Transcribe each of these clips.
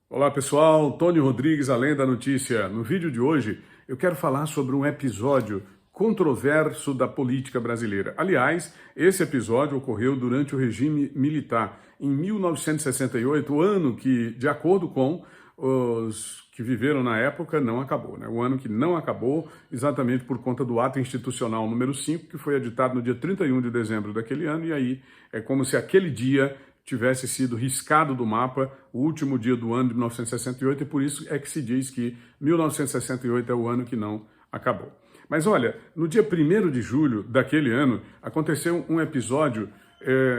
Olá pessoal, Tony Rodrigues, Além da Notícia. No vídeo de hoje eu quero falar sobre um episódio controverso da política brasileira. Aliás, esse episódio ocorreu durante o regime militar, em 1968, o ano que, de acordo com os que viveram na época, não acabou, né? O ano que não acabou, exatamente por conta do ato institucional número 5, que foi editado no dia 31 de dezembro daquele ano, e aí é como se aquele dia tivesse sido riscado do mapa, o último dia do ano de 1968, e por isso é que se diz que 1968 é o ano que não acabou. Mas olha, no dia 1º de julho daquele ano, aconteceu um episódio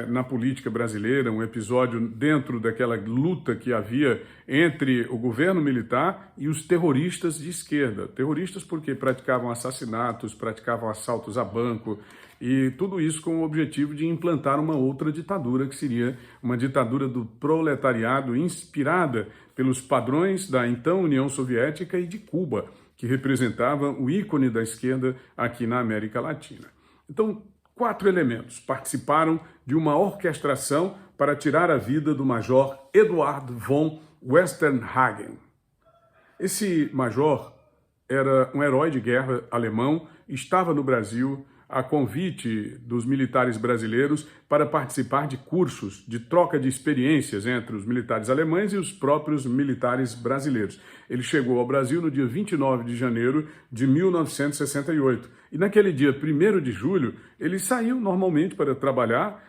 na política brasileira, um episódio dentro daquela luta que havia entre o governo militar e os terroristas de esquerda. Terroristas porque praticavam assassinatos, praticavam assaltos a banco, e tudo isso com o objetivo de implantar uma outra ditadura, que seria uma ditadura do proletariado inspirada pelos padrões da então União Soviética e de Cuba, que representava o ícone da esquerda aqui na América Latina. Então, 4 elementos participaram de uma orquestração para tirar a vida do major Eduard von Westernhagen. Esse major era um herói de guerra alemão, estava no Brasil a convite dos militares brasileiros para participar de cursos de troca de experiências entre os militares alemães e os próprios militares brasileiros. Ele chegou ao Brasil no dia 29 de janeiro de 1968. E naquele dia 1º de julho, ele saiu normalmente para trabalhar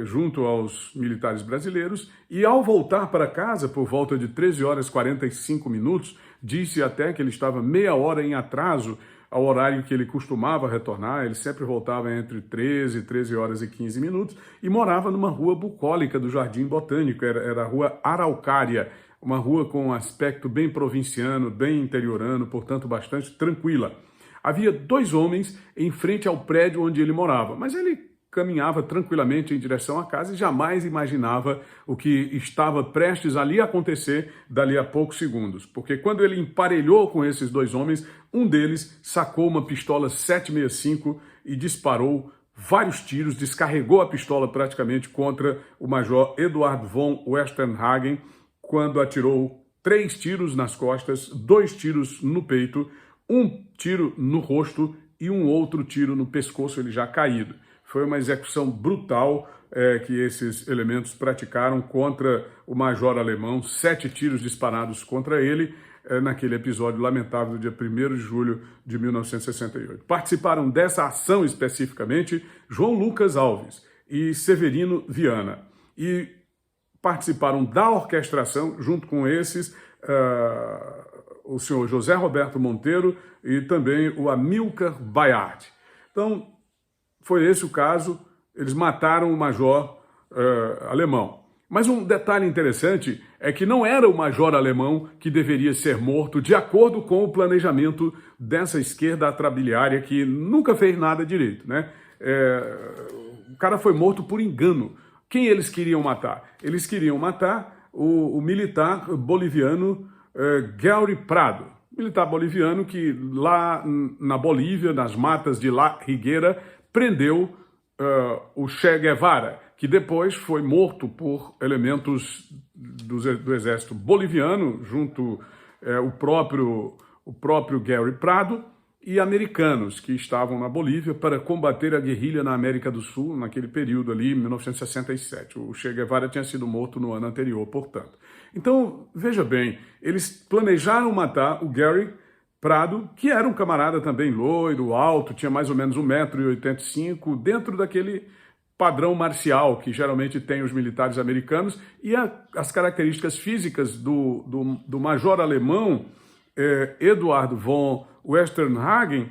junto aos militares brasileiros, e ao voltar para casa, por volta de 13 horas e 45 minutos, disse até que ele estava meia hora em atraso ao horário que ele costumava retornar. Ele sempre voltava entre 13 horas e 15 minutos, e morava numa rua bucólica do Jardim Botânico, era a rua Araucária, uma rua com um aspecto bem provinciano, bem interiorano, portanto bastante tranquila. Havia 2 homens em frente ao prédio onde ele morava, mas ele caminhava tranquilamente em direção à casa e jamais imaginava o que estava prestes ali a acontecer dali a poucos segundos. Porque quando ele emparelhou com esses 2 homens, um deles sacou uma pistola 7,65 e disparou vários tiros, descarregou a pistola praticamente contra o major Eduard von Westernhagen, quando atirou 3 tiros nas costas, 2 tiros no peito, 1 tiro no rosto e um outro tiro no pescoço, ele já caído. Foi uma execução brutal que esses elementos praticaram contra o major alemão, 7 tiros disparados contra ele naquele episódio lamentável do dia 1º de julho de 1968. Participaram dessa ação especificamente João Lucas Alves e Severino Viana. E participaram da orquestração, junto com esses, o senhor José Roberto Monteiro e também o Amilcar Bayard. Então, foi esse o caso, eles mataram o major alemão. Mas um detalhe interessante é que não era o major alemão que deveria ser morto de acordo com o planejamento dessa esquerda atrabiliária que nunca fez nada direito, né? O cara foi morto por engano. Quem eles queriam matar? Eles queriam matar o militar boliviano Guelry Prado. Militar boliviano que lá na Bolívia, nas matas de La Higuera, prendeu o Che Guevara, que depois foi morto por elementos do exército boliviano, junto o próprio Guelry Prado, e americanos que estavam na Bolívia para combater a guerrilha na América do Sul, naquele período ali, em 1967. O Che Guevara tinha sido morto no ano anterior, portanto. Então, veja bem, eles planejaram matar o Guelry Prado, que era um camarada também loiro, alto, tinha mais ou menos 1,85 m, dentro daquele padrão marcial que geralmente tem os militares americanos, e as características físicas do major alemão Eduard von Westernhagen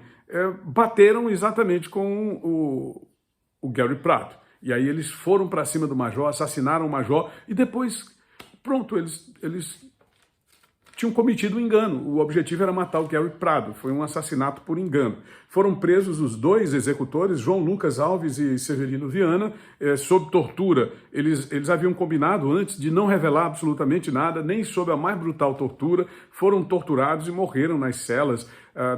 bateram exatamente com o Guelry Prado. E aí eles foram para cima do major, assassinaram o major, e depois, pronto, eles tinham cometido um engano. O objetivo era matar o Guelry Prado. Foi um assassinato por engano. Foram presos os 2 executores, João Lucas Alves e Severino Viana, sob tortura. Eles haviam combinado antes de não revelar absolutamente nada, nem sob a mais brutal tortura. Foram torturados e morreram nas celas.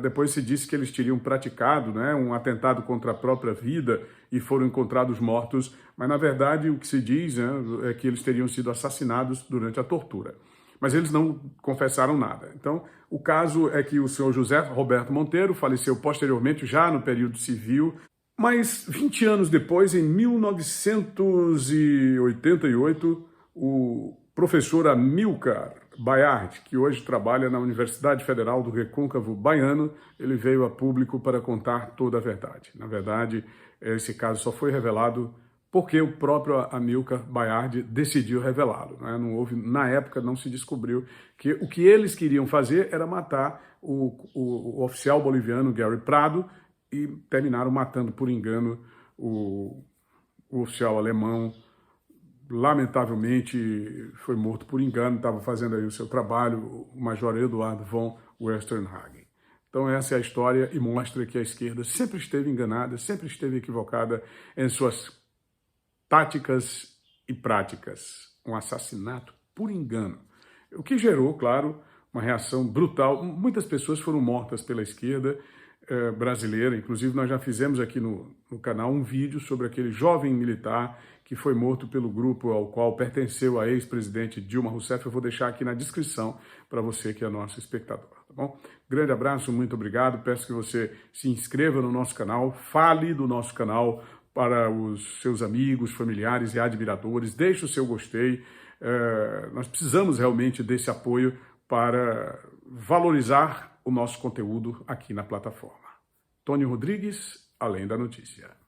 Depois se disse que eles teriam praticado, né, um atentado contra a própria vida e foram encontrados mortos. Mas, na verdade, o que se diz, né, é que eles teriam sido assassinados durante a tortura. mas eles não confessaram nada. Então, o caso é que o senhor José Roberto Monteiro faleceu posteriormente, já no período civil, mas 20 anos depois, em 1988, o professor Amilcar Bayard, que hoje trabalha na Universidade Federal do Recôncavo Baiano, ele veio a público para contar toda a verdade. Na verdade, esse caso só foi revelado porque o próprio Amilcar Bayard decidiu revelá-lo, né? Não houve, na época não se descobriu que o que eles queriam fazer era matar o oficial boliviano Gary Prado e terminaram matando por engano o oficial alemão. Lamentavelmente foi morto por engano, estava fazendo aí o seu trabalho, o major Eduardo von Westernhagen. Então essa é a história e mostra que a esquerda sempre esteve enganada, sempre esteve equivocada em suas táticas e práticas. Um assassinato por engano. O que gerou, claro, uma reação brutal. Muitas pessoas foram mortas pela esquerda brasileira. Inclusive, nós já fizemos aqui no canal um vídeo sobre aquele jovem militar que foi morto pelo grupo ao qual pertenceu a ex-presidente Dilma Rousseff. Eu vou deixar aqui na descrição para você que é nosso espectador, tá bom? Grande abraço, muito obrigado. Peço que você se inscreva no nosso canal, fale do nosso canal para os seus amigos, familiares e admiradores. Deixe o seu gostei. Nós precisamos realmente desse apoio para valorizar o nosso conteúdo aqui na plataforma. Tony Rodrigues, Além da Notícia.